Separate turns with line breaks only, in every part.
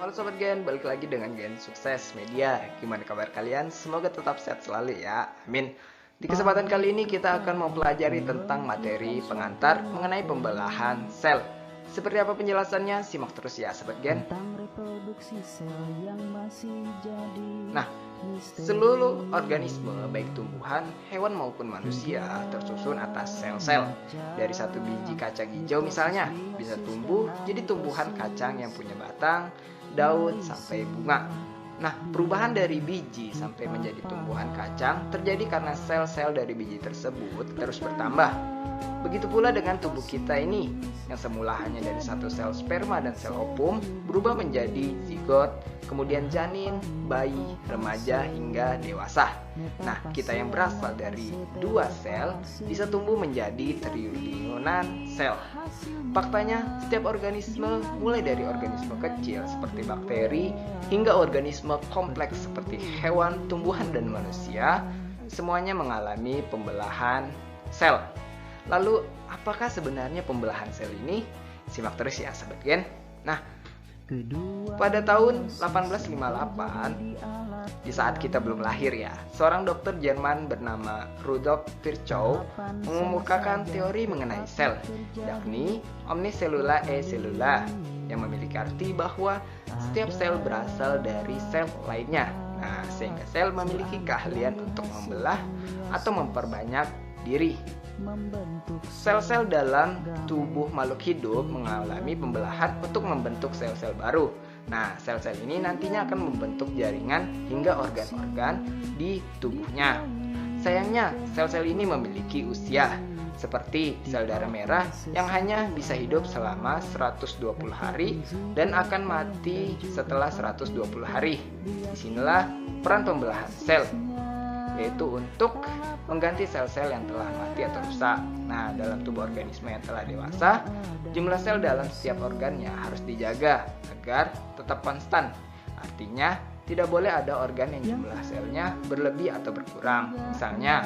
Halo Sobat Gen, balik lagi dengan Gen Sukses Media. Gimana kabar kalian? Semoga tetap sehat selalu ya, amin. Di kesempatan kali ini kita akan mempelajari tentang materi pengantar mengenai pembelahan sel. Seperti apa penjelasannya? Simak terus ya Sobat Gen. Nah, seluruh organisme, baik tumbuhan, hewan maupun manusia, tersusun atas sel-sel. Dari satu biji kacang hijau misalnya, bisa tumbuh jadi tumbuhan kacang yang punya batang, daun, sampai bunga. Nah, perubahan dari biji sampai menjadi tumbuhan kacang terjadi karena sel-sel dari biji tersebut terus bertambah. Begitu pula dengan tubuh kita ini, yang semula hanya dari satu sel sperma dan sel ovum, berubah menjadi zigot, kemudian janin, bayi, remaja, hingga dewasa. Nah, kita yang berasal dari dua sel bisa tumbuh menjadi triliunan sel. Faktanya, setiap organisme, mulai dari organisme kecil seperti bakteri, hingga organisme kompleks seperti hewan, tumbuhan, dan manusia, semuanya mengalami pembelahan sel. Lalu, apakah sebenarnya pembelahan sel ini? Simak terus ya, Sobat Gen. Nah, pada tahun 1858, di saat kita belum lahir ya, seorang dokter Jerman bernama Rudolf Virchow mengemukakan teori mengenai sel, yakni omnicellular e cellula, yang memiliki arti bahwa setiap sel berasal dari sel lainnya. Nah, sehingga sel memiliki keahlian untuk membelah atau memperbanyak diri. Sel-sel dalam tubuh makhluk hidup mengalami pembelahan untuk membentuk sel-sel baru. Nah, sel-sel ini nantinya akan membentuk jaringan hingga organ-organ di tubuhnya. Sayangnya, sel-sel ini memiliki usia, seperti sel darah merah yang hanya bisa hidup selama 120 hari dan akan mati setelah 120 hari. Disinilah peran pembelahan sel, yaitu untuk mengganti sel-sel yang telah mati atau rusak. Nah, dalam tubuh organisme yang telah dewasa, jumlah sel dalam setiap organnya harus dijaga agar tetap konstan. Artinya, tidak boleh ada organ yang jumlah selnya berlebih atau berkurang. Misalnya,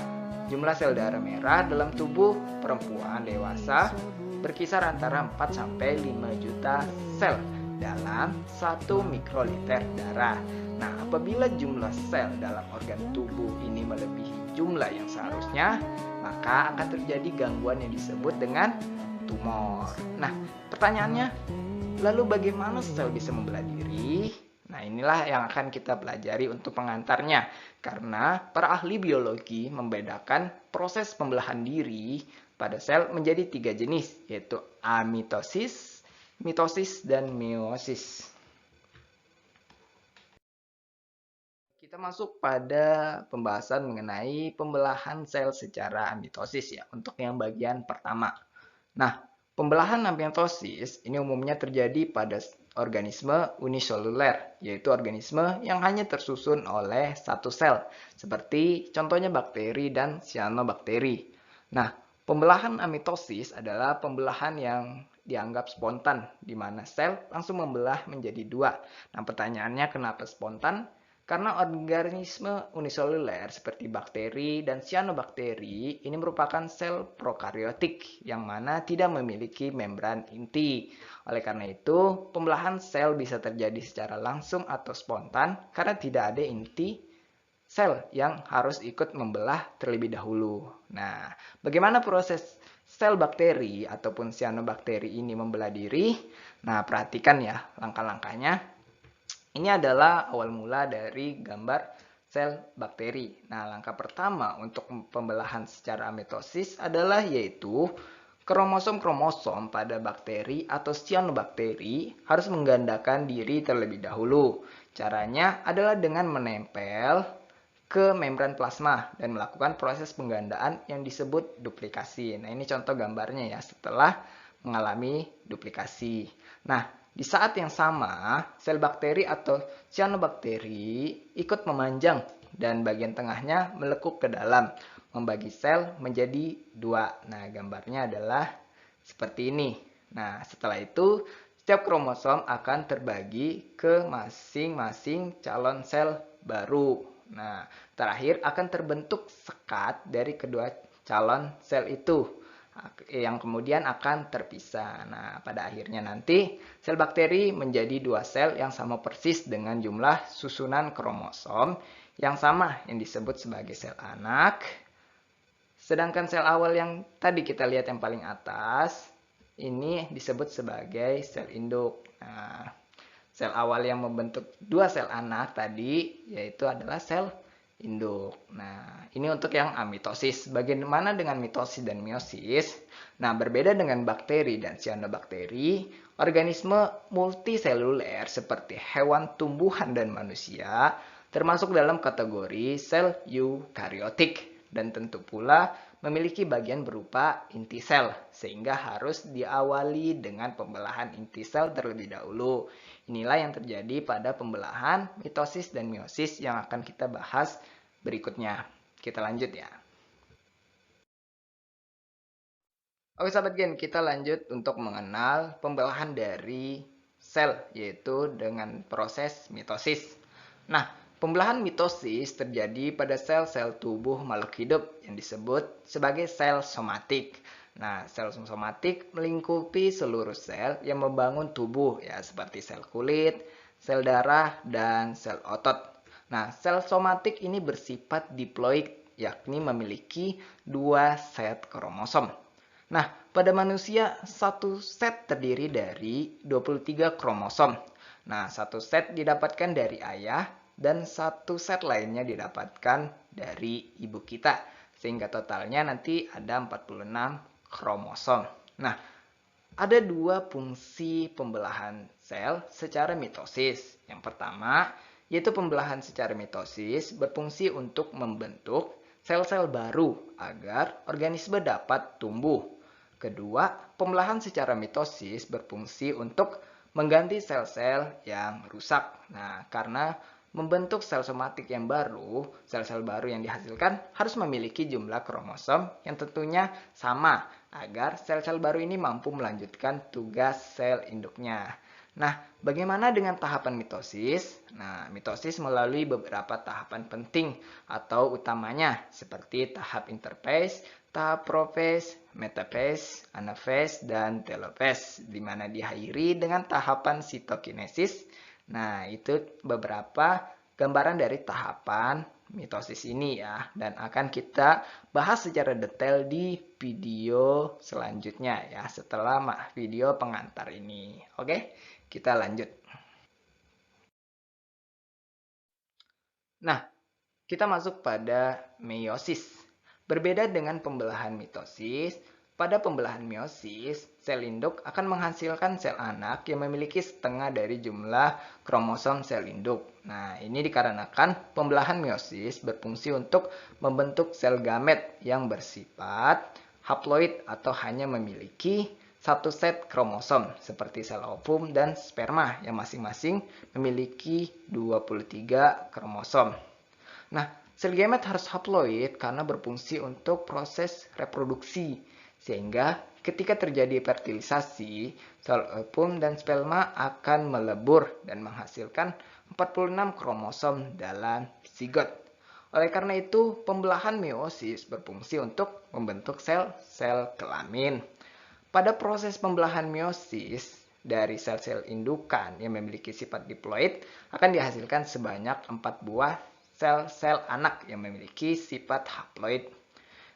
jumlah sel darah merah dalam tubuh perempuan dewasa berkisar antara 4-5 juta sel dalam 1 mikroliter darah. Nah, apabila jumlah sel dalam organ tubuh ini melebihi jumlah yang seharusnya, maka akan terjadi gangguan yang disebut dengan tumor. Nah, pertanyaannya, lalu bagaimana sel bisa membelah diri? Nah, inilah yang akan kita pelajari untuk pengantarnya. Karena para ahli biologi membedakan proses pembelahan diri pada sel menjadi 3 jenis, yaitu amitosis, mitosis, dan meiosis. Kita masuk pada pembahasan mengenai pembelahan sel secara mitosis ya, untuk yang bagian pertama. Nah, pembelahan mitosis ini umumnya terjadi pada organisme uniseluler, yaitu organisme yang hanya tersusun oleh satu sel, seperti contohnya bakteri dan cyanobactery. Nah, pembelahan amitosis adalah pembelahan yang dianggap spontan, di mana sel langsung membelah menjadi dua. Nah, pertanyaannya kenapa spontan? Karena organisme uniseluler seperti bakteri dan cyanobactery ini merupakan sel prokaryotik yang mana tidak memiliki membran inti. Oleh karena itu, pembelahan sel bisa terjadi secara langsung atau spontan karena tidak ada inti sel yang harus ikut membelah terlebih dahulu. Nah, bagaimana proses sel bakteri ataupun cyanobactery ini membelah diri? Nah, perhatikan ya langkah-langkahnya. Ini adalah awal mula dari gambar sel bakteri. Nah, langkah pertama untuk pembelahan secara mitosis adalah yaitu kromosom-kromosom pada bakteri atau cyanobactery harus menggandakan diri terlebih dahulu. Caranya adalah dengan menempel ke membran plasma dan melakukan proses penggandaan yang disebut duplikasi. Nah, ini contoh gambarnya ya setelah mengalami duplikasi. Nah, di saat yang sama, sel bakteri atau cyanobactery ikut memanjang dan bagian tengahnya melekuk ke dalam, membagi sel menjadi dua. Nah, gambarnya adalah seperti ini. Nah, setelah itu, setiap kromosom akan terbagi ke masing-masing calon sel baru. Nah, terakhir akan terbentuk sekat dari kedua calon sel itu. yang kemudian akan terpisah. Nah, pada akhirnya nanti sel bakteri menjadi dua sel yang sama persis dengan jumlah susunan kromosom yang sama yang disebut sebagai sel anak. Sedangkan sel awal yang tadi kita lihat yang paling atas, ini disebut sebagai sel induk. Nah, sel awal yang membentuk dua sel anak tadi, yaitu adalah sel induk. Nah, ini untuk yang amitosis. Bagaimana dengan mitosis dan meiosis? Nah, berbeda dengan bakteri dan cyanobacteria, organisme multiseluler seperti hewan, tumbuhan, dan manusia termasuk dalam kategori sel eukariotik dan tentu pula memiliki bagian berupa inti sel, sehingga harus diawali dengan pembelahan inti sel terlebih dahulu. Inilah yang terjadi pada pembelahan mitosis dan meiosis yang akan kita bahas berikutnya. Kita lanjut ya. Oke sahabat Gen, kita lanjut untuk mengenal pembelahan dari sel, yaitu dengan proses mitosis. Nah, pembelahan mitosis terjadi pada sel-sel tubuh makhluk hidup yang disebut sebagai sel somatik. Nah, sel somatik melingkupi seluruh sel yang membangun tubuh, ya seperti sel kulit, sel darah, dan sel otot. Nah, sel somatik ini bersifat diploid, yakni memiliki dua set kromosom. Nah, pada manusia satu set terdiri dari 23 kromosom. Nah, satu set didapatkan dari ayah dan satu set lainnya didapatkan dari ibu kita. Sehingga totalnya nanti ada 46 kromosom. Nah, ada dua fungsi pembelahan sel secara mitosis. Yang pertama, yaitu pembelahan secara mitosis berfungsi untuk membentuk sel-sel baru agar organisme dapat tumbuh. Kedua, pembelahan secara mitosis berfungsi untuk mengganti sel-sel yang rusak. Nah, karena membentuk sel somatik yang baru, sel-sel baru yang dihasilkan harus memiliki jumlah kromosom yang tentunya sama agar sel-sel baru ini mampu melanjutkan tugas sel induknya. Nah, bagaimana dengan tahapan mitosis? Nah, mitosis melalui beberapa tahapan penting atau utamanya seperti tahap interphase, tahap prophase, metaphase, anaphase, dan telophase, di mana diakhiri dengan tahapan sitokinesis. Nah, itu beberapa gambaran dari tahapan mitosis ini ya, dan akan kita bahas secara detail di video selanjutnya ya, setelah video pengantar ini. Oke, kita lanjut. Nah, kita masuk pada meiosis. Berbeda dengan pembelahan mitosis, pada pembelahan meiosis, sel induk akan menghasilkan sel anak yang memiliki setengah dari jumlah kromosom sel induk. Nah, ini dikarenakan pembelahan meiosis berfungsi untuk membentuk sel gamet yang bersifat haploid atau hanya memiliki satu set kromosom seperti sel ovum dan sperma yang masing-masing memiliki 23 kromosom. Nah, sel gamet harus haploid karena berfungsi untuk proses reproduksi. Sehingga ketika terjadi fertilisasi, sel ovum dan sperma akan melebur dan menghasilkan 46 kromosom dalam zigot. Oleh karena itu, pembelahan meiosis berfungsi untuk membentuk sel-sel kelamin. Pada proses pembelahan meiosis, dari sel-sel indukan yang memiliki sifat diploid akan dihasilkan sebanyak 4 buah sel-sel anak yang memiliki sifat haploid.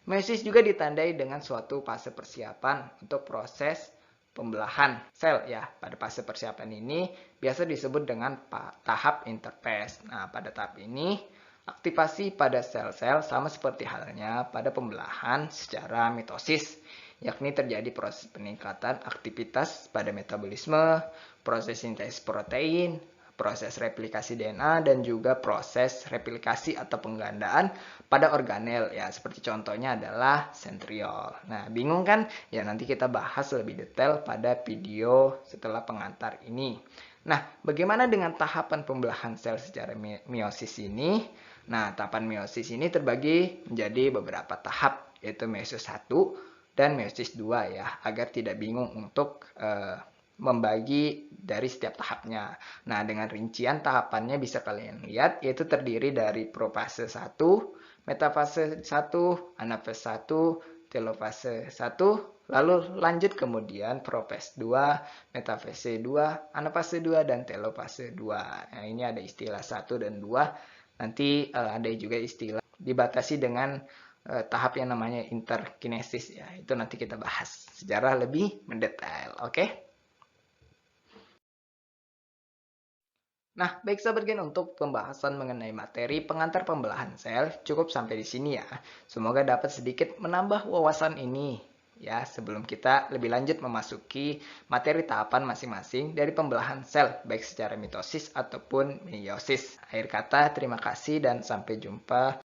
Meiosis juga ditandai dengan suatu fase persiapan untuk proses pembelahan sel ya. Pada fase persiapan ini biasa disebut dengan tahap interphase. Nah, pada tahap ini aktivasi pada sel-sel sama seperti halnya pada pembelahan secara mitosis, yakni terjadi proses peningkatan aktivitas pada metabolisme, proses sintesis protein, proses replikasi DNA, dan juga proses replikasi atau penggandaan pada organel ya, seperti contohnya adalah sentriol. Nah, bingung kan? Ya nanti kita bahas lebih detail pada video setelah pengantar ini. Nah, bagaimana dengan tahapan pembelahan sel secara meiosis ini? Nah, tahapan meiosis ini terbagi menjadi beberapa tahap, yaitu meiosis 1 dan meiosis 2 ya, agar tidak bingung untuk membagi dari setiap tahapnya. Nah, dengan rincian tahapannya bisa kalian lihat, yaitu terdiri dari profase 1, metafase 1, anaphase 1, telophase 1, Lalu lanjut kemudian profase 2, metafase 2, anafase 2, dan telofase 2. Nah, ini ada istilah 1 dan 2. Nanti ada juga istilah dibatasi dengan tahap yang namanya interkinesis ya. Itu nanti kita bahas secara lebih mendetail, oke? Nah, baik sahabat Gen, untuk pembahasan mengenai materi pengantar pembelahan sel cukup sampai di sini ya. Semoga dapat sedikit menambah wawasan ini ya sebelum kita lebih lanjut memasuki materi tahapan masing-masing dari pembelahan sel baik secara mitosis ataupun meiosis. Akhir kata, terima kasih dan sampai jumpa.